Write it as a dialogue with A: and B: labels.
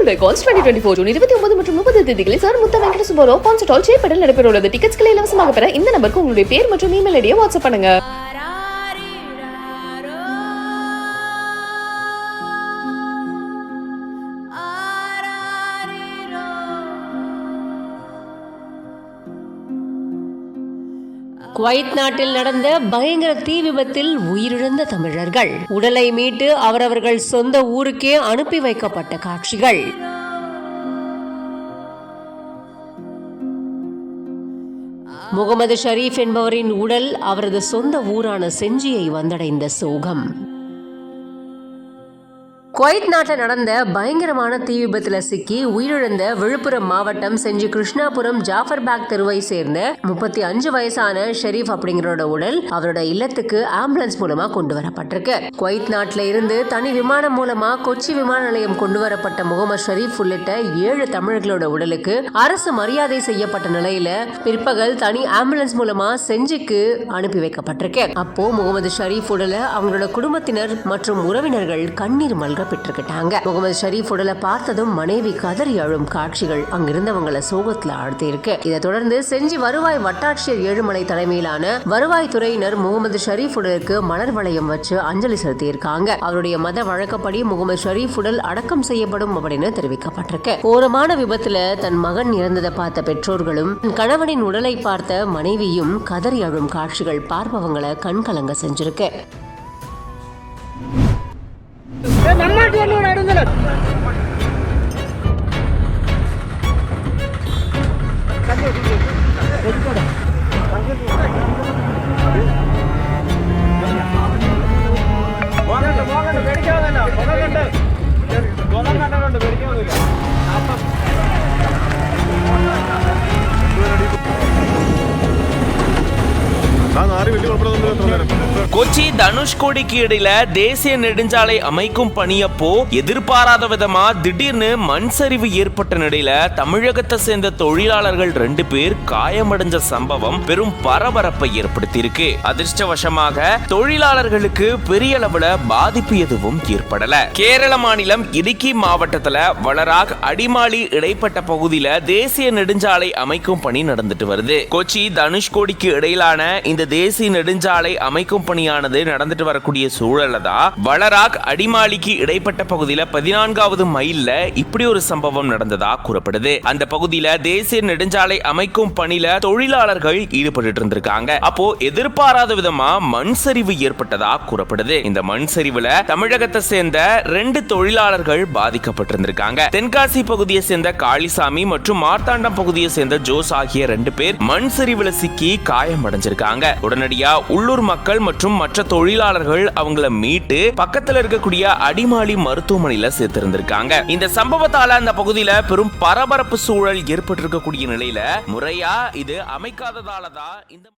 A: Full Day Cons 2024 June 29 மற்றும் 30 தேதிகளில் sir முத்த வெங்கட சுப்பராவ் கான்சர்ட் ஹால் சேப்படல் நடைபெற உள்ளது. டிக்கெட்ஸ்களை இலவசமாக பெற இந்த நம்பருக்கு உங்களுடைய பேர் மற்றும் இமெயில் ஐடியை வாட்ஸ்அப் பண்ணுங்க.
B: குவைத் நாட்டில் நடந்த பயங்கர தீ விபத்தில் உயிரிழந்த தமிழர்கள் உடலை மீட்டு அவரவர்கள் சொந்த ஊருக்கே அனுப்பி வைக்கப்பட்ட காட்சிகள். முகமது ஷரீப் என்பவரின் உடல் அவரது சொந்த ஊரான செஞ்சியை வந்தடைந்த சோகம். குவைத் நாட்டில் நடந்த பயங்கரமான தீ விபத்துல சிக்கி உயிரிழந்த விழுப்புரம் மாவட்டம் செஞ்சி கிருஷ்ணாபுரம் ஜாஃபர்பாக் தெருவை சேர்ந்த 35 வயசான ஷெரீப் அப்படிங்கிறோட உடல் அவரோட இல்லத்துக்கு ஆம்புலன்ஸ் மூலமா கொண்டு வரப்பட்டிருக்கு. குவைத் நாட்டில இருந்து தனி விமானம் மூலமா கொச்சி விமான நிலையம் கொண்டு வரப்பட்ட முகமது ஷரீப் உள்ளிட்ட 7 தமிழர்களோட உடலுக்கு அரசு மரியாதை செய்யப்பட்ட நிலையில பிற்பகல் தனி ஆம்புலன்ஸ் மூலமா செஞ்சிக்கு அனுப்பி வைக்கப்பட்டிருக்கு. அப்போ முகமது ஷரீப் உடலை அவங்களோட குடும்பத்தினர் மற்றும் உறவினர்கள் கண்ணீர் மல்க பெற்றுக்கிட்டாங்க. முகமது ஷரீப் உடலை பார்த்ததும் மனைவி கதறி அழும் காட்சிகள் அங்கிருந்தவங்களை சோகத்துல ஆழ்த்தி இருக்கு. இதை தொடர்ந்து செஞ்சி வருவாய் வட்டாட்சியர் ஏழுமலை தலைமையிலான வருவாய் துறையினர் முகமது ஷரீப் உடலுக்கு மலர் வளையம் வச்சு அஞ்சலி செலுத்தி இருக்காங்க. அவருடைய மத வழக்கப்படி முகமது ஷரீப் உடல் அடக்கம் செய்யப்படும் அப்படின்னு தெரிவிக்கப்பட்டிருக்கு. கோரமான விபத்துல தன் மகன் இறந்ததை பார்த்த பெற்றோர்களும் கணவனின் உடலை பார்த்த மனைவியும் கதறி அழும் காட்சிகள் பார்ப்பவங்களை கண்கலங்க செஞ்சிருக்கு.
C: கொச்சி தனுஷ்கோடிக்கு இடையில தேசிய நெடுஞ்சாலை அமைக்கும் பணியப்போ எதிர்பாராத விதமா திடீர்னு மண் சரிவு ஏற்பட்ட நிலையில தமிழகத்தை சேர்ந்த தொழிலாளர்கள் 2 பேர் காயமடைஞ்ச சம்பவம் பெரும் பரபரப்பை ஏற்படுத்தி இருக்கு. அதிர்ஷ்டவசமாக தொழிலாளர்களுக்கு பெரிய அளவுல பாதிப்பு எதுவும் ஏற்படல. கேரள மாநிலம் இடுக்கி மாவட்டத்துல வளராக் அடிமாலி இடைப்பட்ட பகுதியில தேசிய நெடுஞ்சாலை அமைக்கும் பணி நடந்துட்டு வருது. கொச்சி தனுஷ்கோடிக்கு இடையிலான இந்த தேசிய நெடுஞ்சாலை அமைக்கும் பணியானது நடந்துட்டு வரக்கூடிய சூழல்ல தான் வளராக் அடிமாலிக்கு இடைப்பட்ட பகுதியில 14வது மைல்ல இப்படி ஒரு சம்பவம் நடந்ததா கூறப்படுது. அந்த பகுதியில தேசிய நெடுஞ்சாலை அமைக்கும் பணியில தொழிலாளர்கள் ஈடுபட்டு இருந்திருக்காங்க. அப்போ எதிர்பாராத விதமா மண் சரிவு ஏற்பட்டதா கூறப்படுது. இந்த மண் சரிவுல தமிழகத்தை சேர்ந்த 2 தொழிலாளர்கள் பாதிக்கப்பட்டிருந்திருக்காங்க. தென்காசி பகுதியை சேர்ந்த காளிசாமி மற்றும் மார்த்தாண்டம் பகுதியை சேர்ந்த ஜோஸ் ஆகிய 2 பேர் மண் சரிவுல சிக்கி காயமடைஞ்சிருக்காங்க. உடனடியா உள்ளூர் மக்கள் மற்றும் மற்ற தொழிலாளர்கள் அவங்கள மீட்டு பக்கத்துல இருக்கக்கூடிய அடிமாலி மருத்துவமனையில சேர்த்திருந்திருக்காங்க. இந்த சம்பவத்தால அந்த பகுதியில பெரும் பரபரப்பு சூழல் ஏற்பட்டிருக்கக்கூடிய நிலையில முறையா இது அமைக்காததாலதான் இந்த